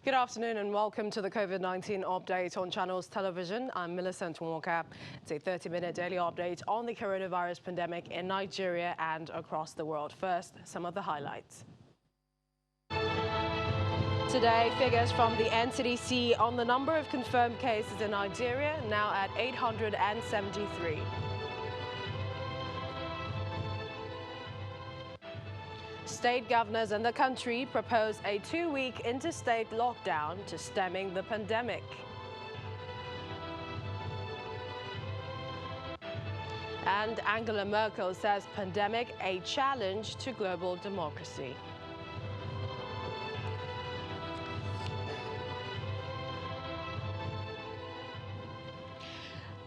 Good afternoon and welcome to the COVID-19 update on Channels Television. I'm Millicent Walker. It's a 30-minute daily update on the coronavirus pandemic in Nigeria and across the world. First, some of the highlights. Today, figures from the NCDC on the number of confirmed cases in Nigeria, now at 873. State governors in the country propose a 2-week interstate lockdown to stemming the pandemic. And Angela Merkel says pandemic a challenge to global democracy.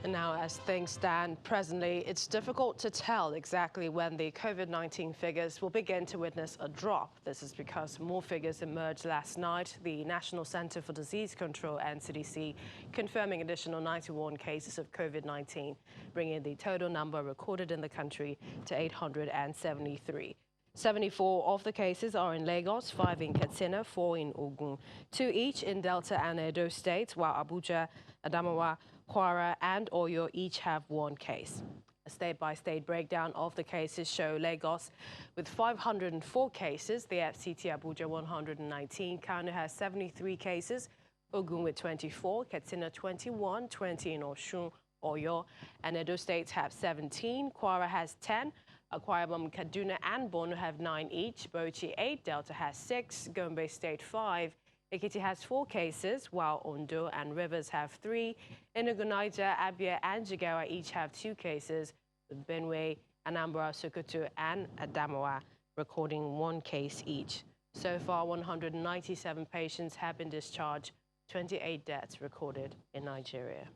Now, as things stand presently, it's difficult to tell exactly when the COVID-19 figures will begin to witness a drop. This is because more figures emerged last night. The National Center for Disease Control, NCDC, confirming additional 91 cases of COVID-19, bringing the total number recorded in the country to 873. 74 of the cases are in Lagos, 5 in Katsina, 4 in Ogun, 2 each in Delta and Edo states, while Abuja, Adamawa, Kwara and Oyo each have 1 case. A state-by-state breakdown of the cases show Lagos with 504 cases, the FCT Abuja 119, Kano has 73 cases, Ogun with 24, Katsina 21, 20 in Osun, Oyo, and Edo states have 17, Kwara has 10, Akwa Ibom, Kaduna and Borno have 9 each, Bauchi 8, Delta has 6, Gombe State 5, Ekiti has 4 cases, while Ondo and Rivers have 3. Enugu, Niger, Abia and Jigawa each have 2 cases, with Benue, Anambra, Sokoto and Adamawa recording 1 case each. So far, 197 patients have been discharged, 28 deaths recorded in Nigeria.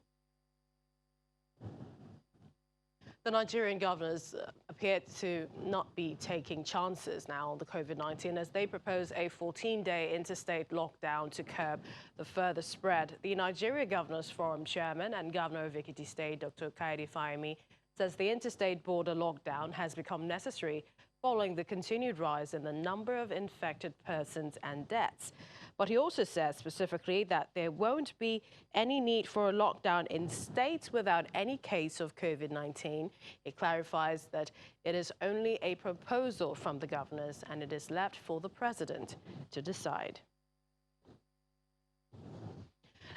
The Nigerian governors appear to not be taking chances now on the COVID-19 as they propose a 14-day interstate lockdown to curb the further spread. The Nigeria Governors Forum chairman and governor of Ekiti State, Dr. Kaide Fayemi, says the interstate border lockdown has become necessary following the continued rise in the number of infected persons and deaths. But he also says specifically that there won't be any need for a lockdown in states without any case of COVID-19. He clarifies that it is only a proposal from the governors and it is left for the president to decide.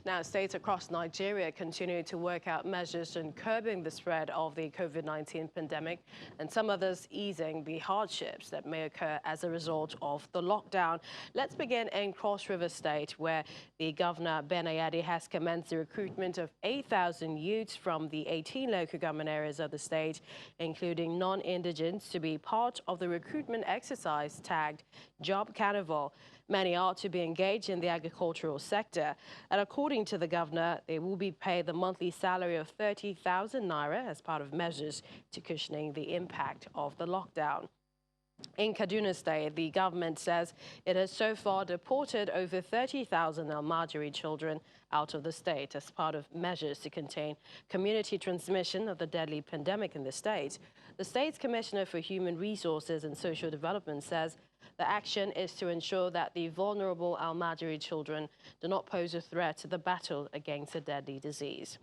Now, states across Nigeria continue to work out measures in curbing the spread of the COVID-19 pandemic, and some others easing the hardships that may occur as a result of the lockdown. Let's begin in Cross River State, where the governor, Ben Ayade, has commenced the recruitment of 8,000 youths from the 18 local government areas of the state, including non-indigents, to be part of the recruitment exercise tagged Job Carnival. Many are to be engaged in the agricultural sector, and according to the governor, they will be paid the monthly salary of 30,000 naira as part of measures to cushioning the impact of the lockdown. In Kaduna State, the government says it has so far deported over 30,000 Almajiri children out of the state as part of measures to contain community transmission of the deadly pandemic in the state. The state's Commissioner for Human Resources and Social Development says the action is to ensure that the vulnerable Almajiri children do not pose a threat to the battle against the deadly disease.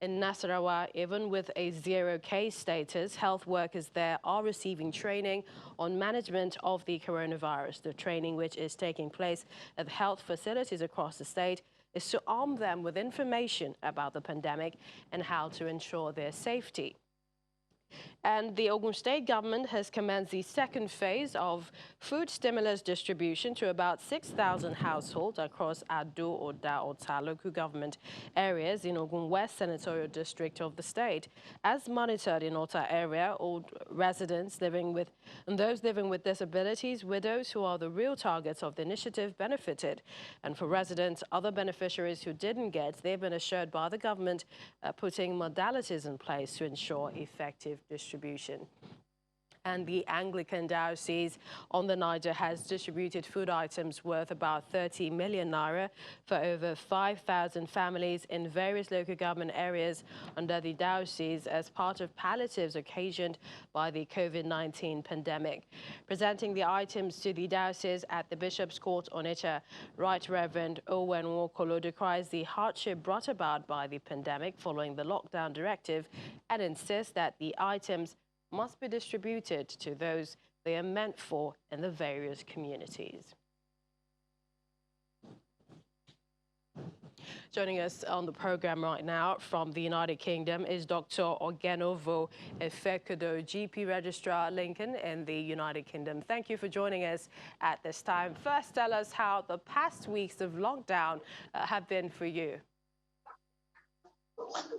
In Nasarawa, even with a 0-case status, health workers there are receiving training on management of the coronavirus. The training, which is taking place at health facilities across the state, is to arm them with information about the pandemic and how to ensure their safety. And the Ogun State government has commenced the second phase of food stimulus distribution to about 6,000 households across Ado, Oda, Ota local government areas in Ogun West Senatorial District of the state. As monitored in Ota area, old residents living with and those living with disabilities, widows who are the real targets of the initiative benefited. And for residents, other beneficiaries who didn't get, they've been assured by the government putting modalities in place to ensure effective distribution. And the Anglican Diocese on the Niger has distributed food items worth about 30 million naira for over 5,000 families in various local government areas under the diocese as part of palliatives occasioned by the COVID-19 pandemic. Presenting the items to the diocese at the Bishop's Court, Onitsha, Right Reverend Owen Nwokolo decries the hardship brought about by the pandemic following the lockdown directive and insists that the items must be distributed to those they are meant for in the various communities. Joining us on the program right now from the United Kingdom is Dr. Ogenovo Efekodo, GP Registrar Lincoln in the United Kingdom. Thank you for joining us at this time. First, tell us how the past weeks of lockdown have been for you.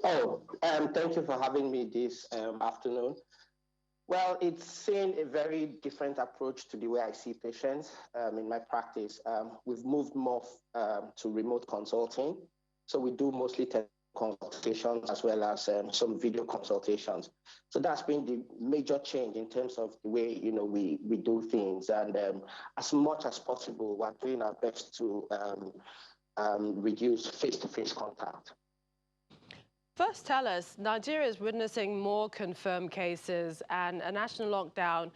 Thank you for having me this afternoon. Well, it's seen a very different approach to the way I see patients in my practice. We've moved more to remote consulting. So we do mostly consultations as well as some video consultations. So that's been the major change in terms of the way, we do things. And as much as possible, we're doing our best to reduce face-to-face contact. First, tell us, Nigeria is witnessing more confirmed cases and a national lockdown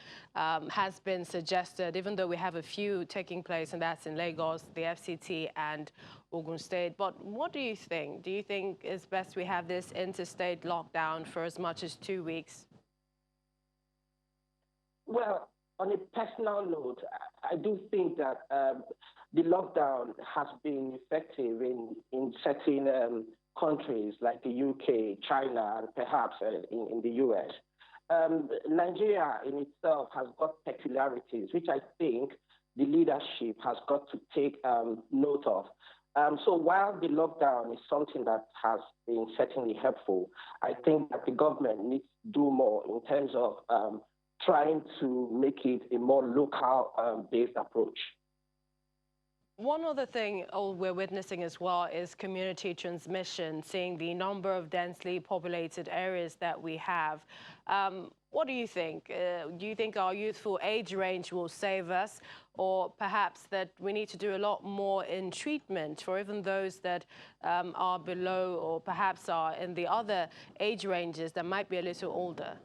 has been suggested, even though we have a few taking place, and that's in Lagos, the FCT and Ogun State. But what do you think? Do you think it's best we have this interstate lockdown for as much as 2 weeks? Well, on a personal note, I do think that the lockdown has been effective in certain countries like the UK, China, and perhaps in the US. Nigeria in itself has got peculiarities, which I think the leadership has got to take note of. So while the lockdown is something that has been certainly helpful, I think that the government needs to do more in terms of trying to make it a more local-based approach. One other thing we're witnessing as well is community transmission, seeing the number of densely populated areas that we have. What do you think? Do you think our youthful age range will save us, or perhaps that we need to do a lot more in treatment for even those that are below or perhaps are in the other age ranges that might be a little older?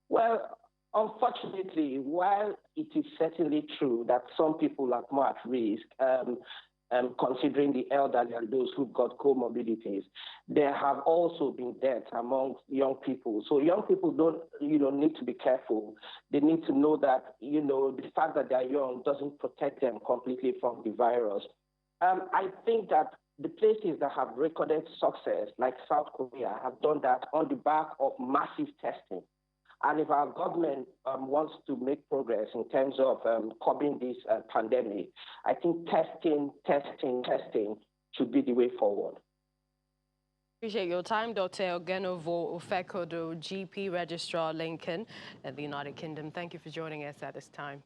Well, unfortunately, while it is certainly true that some people are more at risk, considering the elderly and those who've got comorbidities, there have also been deaths among young people. So young people don't, need to be careful. They need to know that, the fact that they're young doesn't protect them completely from the virus. I think that the places that have recorded success, like South Korea, have done that on the back of massive testing. And if our government wants to make progress in terms of curbing this pandemic, I think testing should be the way forward. Appreciate your time, Dr. Ogenovo Efekodo, GP Registrar Lincoln at the United Kingdom. Thank you for joining us at this time.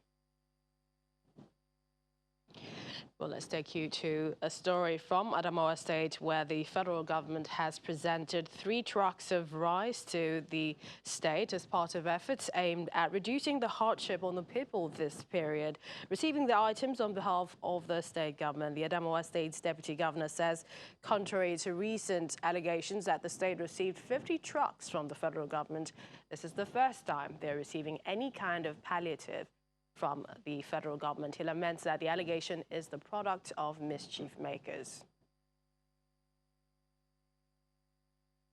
Well, let's take you to a story from Adamawa State, where the federal government has presented 3 trucks of rice to the state as part of efforts aimed at reducing the hardship on the people this period. Receiving the items on behalf of the state government, the Adamawa State's deputy governor says, contrary to recent allegations that the state received 50 trucks from the federal government, this is the first time they're receiving any kind of palliative from the federal government. He laments that the allegation is the product of mischief makers.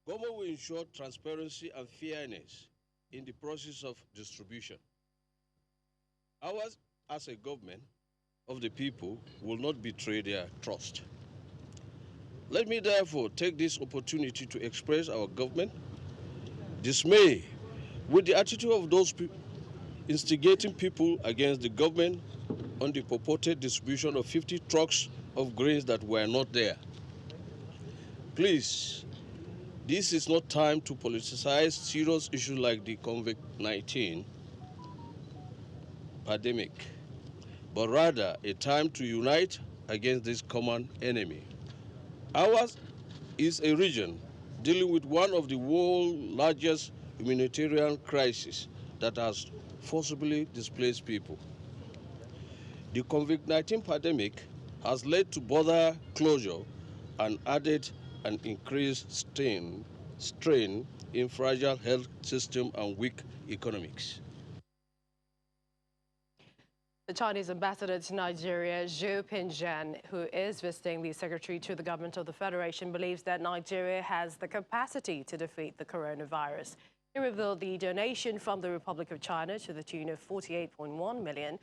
Government will ensure transparency and fairness in the process of distribution. Ours, as a government of the people, will not betray their trust. Let me therefore take this opportunity to express our government dismay with the attitude of those people instigating people against the government on the purported distribution of 50 trucks of grains that were not there. Please, this is not time to politicize serious issues like the COVID-19 pandemic, but rather a time to unite against this common enemy. Ours is a region dealing with one of the world's largest humanitarian crisis that has forcibly displaced people. The COVID-19 pandemic has led to border closure and added an increased strain in fragile health system and weak economics. The Chinese ambassador to Nigeria, Zhou Pinzhan, who is visiting the secretary to the government of the Federation, believes that Nigeria has the capacity to defeat the coronavirus. He revealed the donation from the Republic of China to the tune of 48.1 million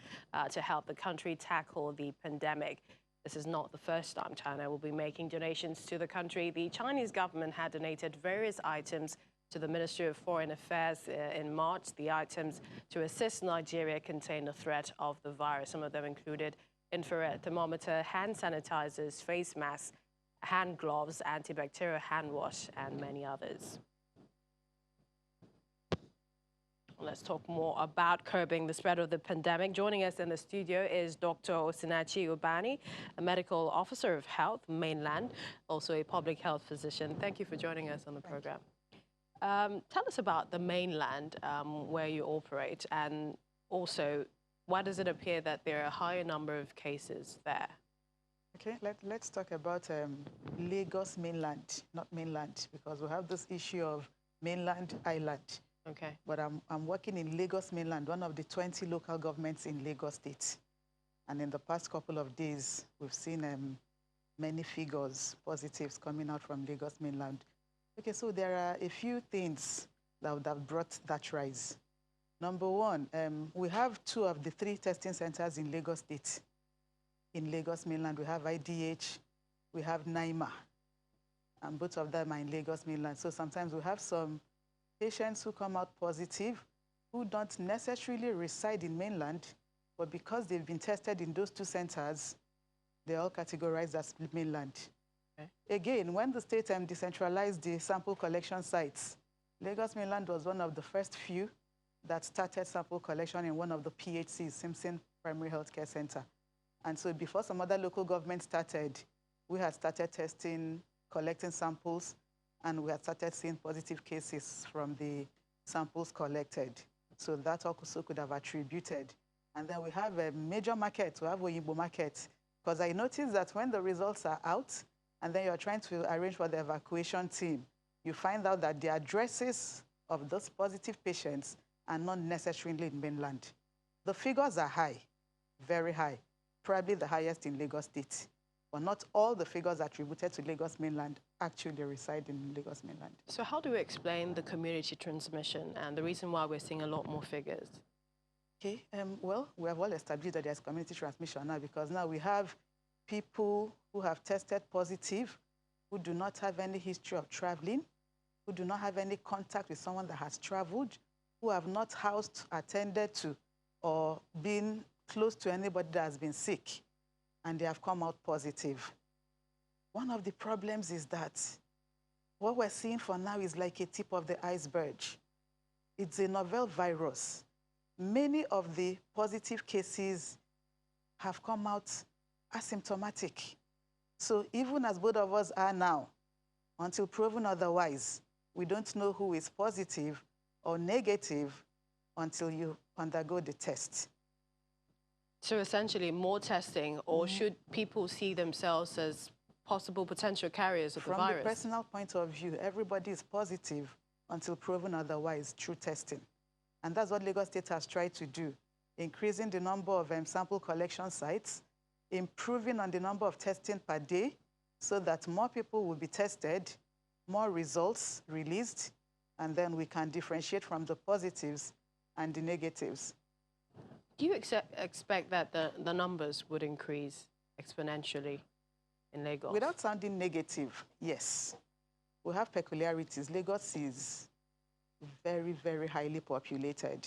to help the country tackle the pandemic. This is not the first time China will be making donations to the country. The Chinese government had donated various items to the Ministry of Foreign Affairs in March. The items to assist Nigeria contain the threat of the virus. Some of them included infrared thermometer, hand sanitizers, face masks, hand gloves, antibacterial hand wash, and many others. Let's talk more about curbing the spread of the pandemic. Joining us in the studio is Dr. Osinachi Ubani, a medical officer of health, mainland, also a public health physician. Thank you for joining us on the program. Tell us about the mainland where you operate, and also why does it appear that there are a higher number of cases there? Okay, let's talk about Lagos mainland, not mainland, because we have this issue of mainland island. Okay. But I'm working in Lagos mainland, one of the 20 local governments in Lagos State. And in the past couple of days, we've seen many figures, positives coming out from Lagos mainland. Okay, so there are a few things that would have brought that rise. Number one, we have 2 of the 3 testing centers in Lagos State. In Lagos mainland, we have IDH, we have NIMA, and both of them are in Lagos mainland. So sometimes we have some patients who come out positive who don't necessarily reside in mainland, but because they've been tested in those 2 centers, they're all categorized as mainland. Again, when the state decentralized the sample collection sites, Lagos mainland was one of the first few that started sample collection in one of the PHCs, Simpson Primary Health Care Center. And so before some other local governments started, we had started testing, collecting samples, and we had started seeing positive cases from the samples collected. So that also could have attributed. And then we have a major market, we have Oyinbo market, because I noticed that when the results are out, and then you're trying to arrange for the evacuation team, you find out that the addresses of those positive patients are not necessarily in mainland. The figures are high, very high, probably the highest in Lagos State. But not all the figures attributed to Lagos mainland actually reside in Lagos mainland. So how do we explain the community transmission and the reason why we're seeing a lot more figures? Okay, well, we have all established that there's community transmission now, because now we have people who have tested positive, who do not have any history of traveling, who do not have any contact with someone that has traveled, who have not housed, attended to, or been close to anybody that has been sick, and they have come out positive. One of the problems is that what we're seeing for now is like a tip of the iceberg. It's a novel virus. Many of the positive cases have come out asymptomatic. So even as both of us are now, until proven otherwise, we don't know who is positive or negative until you undergo the test. So essentially more testing, or should people see themselves as possible potential carriers of the virus? From the personal point of view, everybody is positive until proven otherwise through testing. And that's what Lagos State has tried to do, increasing the number of sample collection sites, improving on the number of testing per day so that more people will be tested, more results released, and then we can differentiate from the positives and the negatives. Do you expect that the numbers would increase exponentially in Lagos? Without sounding negative, yes. We have peculiarities. Lagos is very, very highly populated.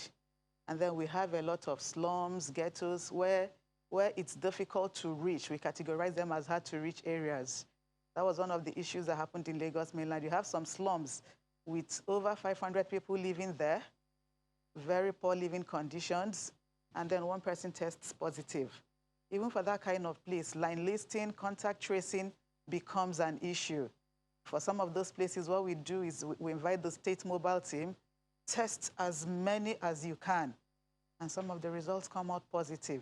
And then we have a lot of slums, ghettos, where it's difficult to reach. We categorize them as hard-to-reach areas. That was one of the issues that happened in Lagos mainland. You have some slums with over 500 people living there, very poor living conditions, and then one person tests positive. Even for that kind of place, line listing, contact tracing becomes an issue. For some of those places, what we do is we invite the state mobile team test as many as you can. And some of the results come out positive.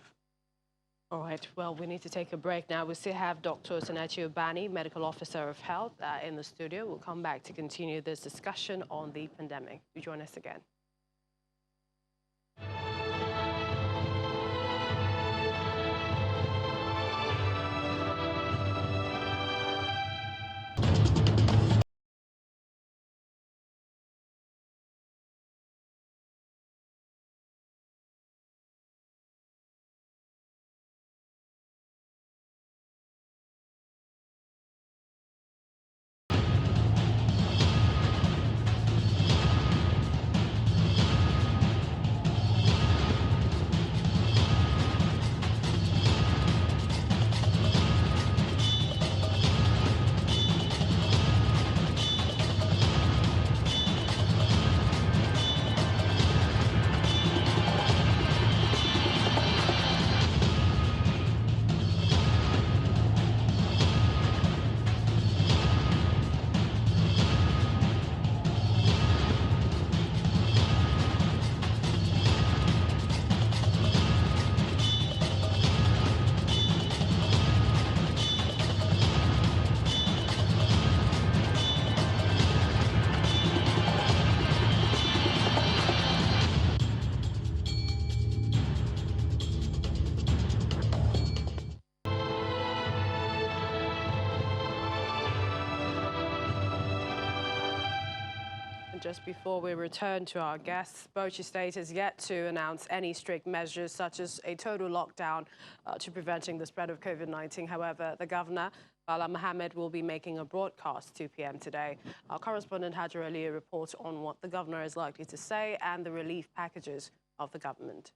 All right, well, we need to take a break now. We still have Dr. Senachi Obani, Medical Officer of Health, in the studio. We'll come back to continue this discussion on the pandemic. Do join us again. Just before we return to our guests, Bauchi State has yet to announce any strict measures such as a total lockdown to preventing the spread of COVID-19. However, the governor, Bala Mohammed, will be making a broadcast 2 p.m. today. Our correspondent Hajar Ali reports on what the governor is likely to say and the relief packages of the government.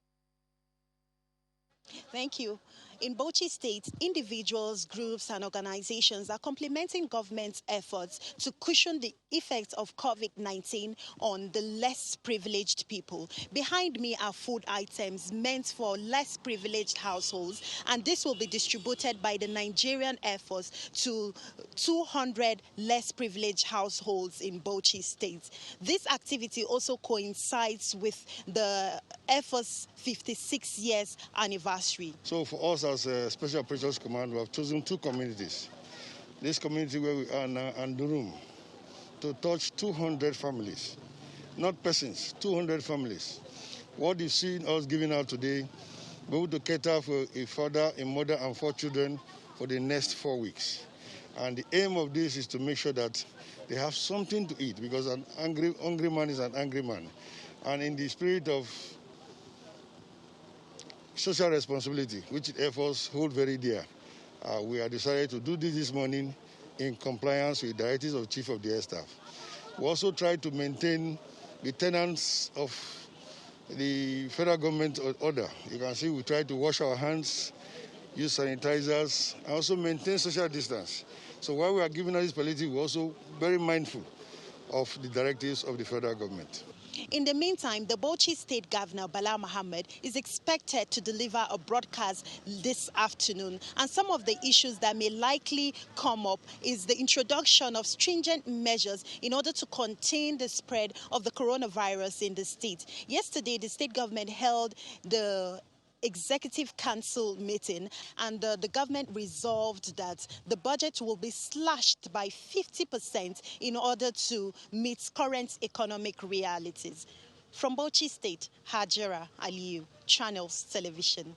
Thank you. In Bauchi State, individuals, groups and organizations are complementing government's efforts to cushion the effects of COVID-19 on the less privileged people. Behind me are food items meant for less privileged households, and this will be distributed by the Nigerian Air Force to 200 less privileged households in Bauchi State. This activity also coincides with the Air Force 56 years anniversary. So for us as a Special Operations Command, we have chosen two communities. This community where we are now and Durum, to touch 200 families, not persons, 200 families. What you see us giving out today, we're able to cater for a father, a mother and 4 children for the next 4 weeks. And the aim of this is to make sure that they have something to eat, because an hungry man is an angry man. And in the spirit of social responsibility, which the Air Force hold very dear, we have decided to do this morning in compliance with directives of Chief of the Air Staff. We also try to maintain the tenets of the federal government order. You can see we try to wash our hands, use sanitizers, and also maintain social distance. So while we are giving out this palliative, we're also very mindful of the directives of the federal government. In the meantime, the Bauchi State Governor, Bala Mohammed, is expected to deliver a broadcast this afternoon. And some of the issues that may likely come up is the introduction of stringent measures in order to contain the spread of the coronavirus in the state. Yesterday, the state government held the Executive Council meeting, and the government resolved that the budget will be slashed by 50% in order to meet current economic realities. From Bauchi State, Hajara Aliyu, Channels Television.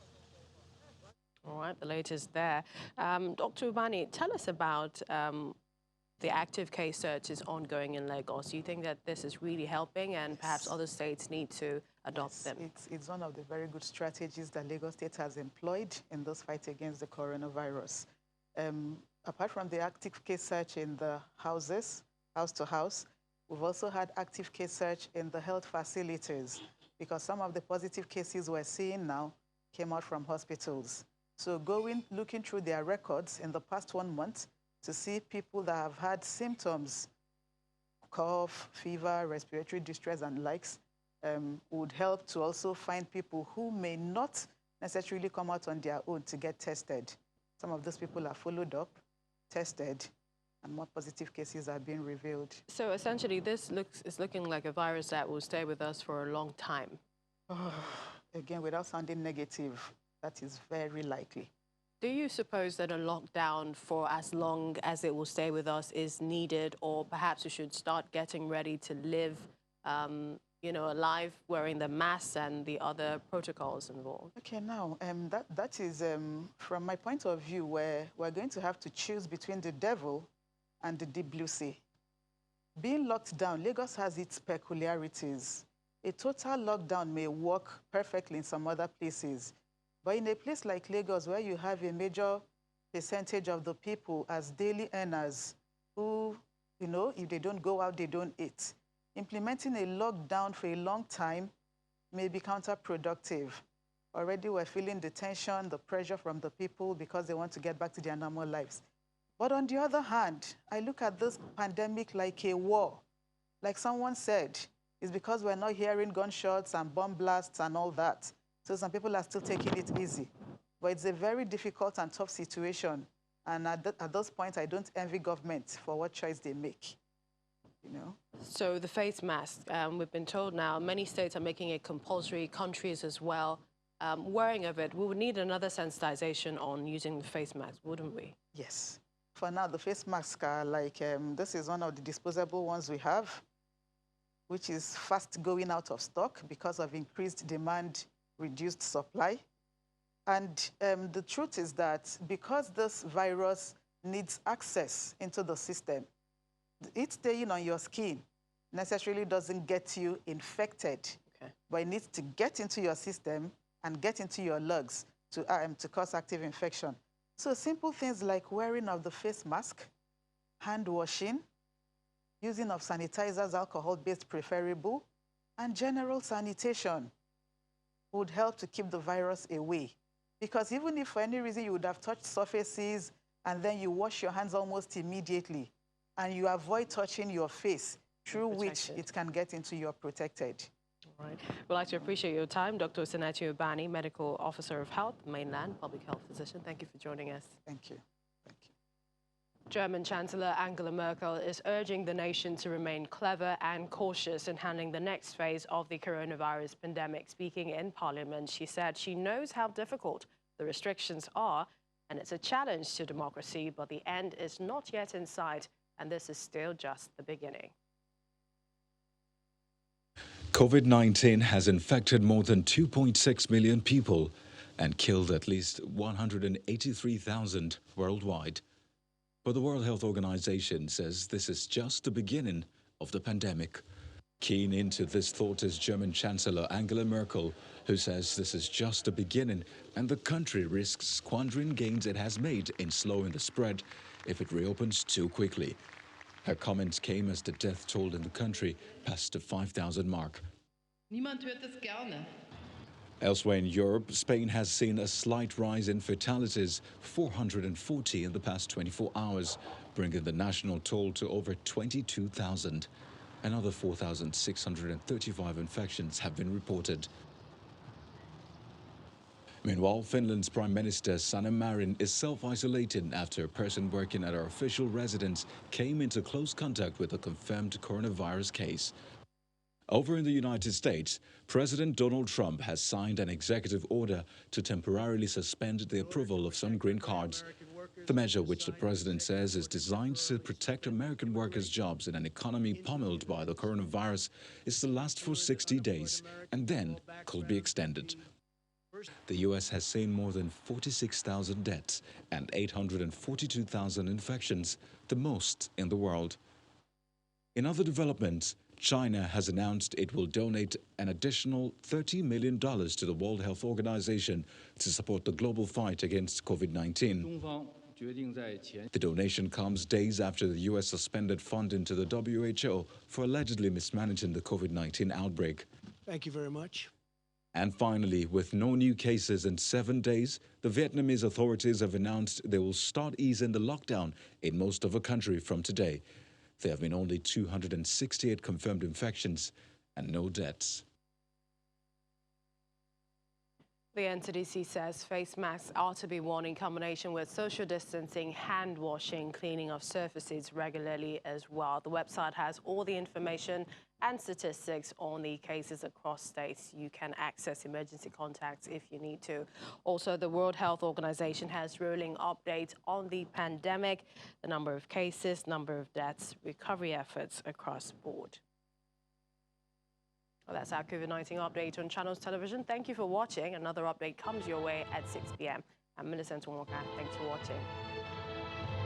All right, the latest there. Dr. Ubani, tell us about the active case search is ongoing in Lagos. Do you think that this is really helping, and perhaps other states need to adopt them? It's one of the very good strategies that Lagos State has employed in this fight against the coronavirus. Apart from the active case search in the houses, house to house, we've also had active case search in the health facilities, because some of the positive cases we're seeing now came out from hospitals. So looking through their records in the past 1 month, to see people that have had symptoms, cough, fever, respiratory distress and likes, would help to also find people who may not necessarily come out on their own to get tested. Some of those people are followed up, tested, and more positive cases are being revealed. So essentially, this is looking like a virus that will stay with us for a long time. Again, without sounding negative, that is very likely. Do you suppose that a lockdown for as long as it will stay with us is needed, or perhaps we should start getting ready to live, alive, wearing the masks and the other protocols involved? Okay, now, that is, from my point of view, where we're going to have to choose between the devil and the deep blue sea. Being locked down, Lagos has its peculiarities. A total lockdown may work perfectly in some other places, but in a place like Lagos, where you have a major percentage of the people as daily earners who, if they don't go out, they don't eat, implementing a lockdown for a long time may be counterproductive. Already we're feeling the tension, the pressure from the people because they want to get back to their normal lives. But on the other hand, I look at this pandemic like a war. Like someone said, it's because we're not hearing gunshots and bomb blasts and all that. So some people are still taking it easy. But it's a very difficult and tough situation. And at those points, I don't envy government for what choice they make. So the face mask, we've been told now, many states are making it compulsory, countries as well. Wearing of it, we would need another sensitization on using the face mask, wouldn't we? Yes. For now, the face masks are like, this is one of the disposable ones we have, which is fast going out of stock because of increased demand, reduced supply. And the truth is that because this virus needs access into the system, it staying on your skin necessarily doesn't get you infected, but it needs to get into your system and get into your lungs to cause active infection. So simple things like wearing of the face mask, hand washing, using of sanitizers, alcohol-based preferable, and general sanitation would help to keep the virus away. Because even if for any reason you would have touched surfaces and then you wash your hands almost immediately, and you avoid touching your face, through which it can get into your protected. All right. We'd like to appreciate your time. Dr. Osenachi Obani, Medical Officer of Health, Mainland Public Health Physician. Thank you for joining us. Thank you. Thank you. German Chancellor Angela Merkel is urging the nation to remain clever and cautious in handling the next phase of the coronavirus pandemic. Speaking in Parliament, she said she knows how difficult the restrictions are, and it's a challenge to democracy, but the end is not yet in sight. And this is still just the beginning. COVID-19 has infected more than 2.6 million people and killed at least 183,000 worldwide. But the World Health Organization says this is just the beginning of the pandemic. Keen into this thought is German Chancellor Angela Merkel, who says this is just the beginning and the country risks squandering gains it has made in slowing the spread if it reopens too quickly. Her comments came as the death toll in the country passed the 5,000 mark. Niemand hört es gerne. Elsewhere in Europe, Spain has seen a slight rise in fatalities, 440 in the past 24 hours, bringing the national toll to over 22,000. Another 4,635 infections have been reported. Meanwhile, Finland's Prime Minister Sanna Marin is self-isolating after a person working at her official residence came into close contact with a confirmed coronavirus case. Over in the United States, President Donald Trump has signed an executive order to temporarily suspend the approval of some green cards. The measure, which the president says is designed to protect American workers' jobs in an economy pummeled by the coronavirus, is to last for 60 days and then could be extended. The U.S. has seen more than 46,000 deaths and 842,000 infections, the most in the world. In other developments, China has announced it will donate an additional $30 million to the World Health Organization to support the global fight against COVID-19. The donation comes days after the U.S. suspended funding to the WHO for allegedly mismanaging the COVID-19 outbreak. Thank you very much. And finally, with no new cases in 7 days, the Vietnamese authorities have announced they will start easing the lockdown in most of the country from today. There have been only 268 confirmed infections and no deaths. The NCDC says face masks are to be worn in combination with social distancing, hand washing, cleaning of surfaces regularly as well. The website has all the information and statistics on the cases across states. You can access emergency contacts if you need to. Also, the World Health Organization has rolling updates on the pandemic, the number of cases, number of deaths, recovery efforts across the board. Well, that's our COVID-19 update on Channels Television. Thank you for watching. Another update comes your way at 6 p.m. I'm Millicent Wonka. Thanks for watching.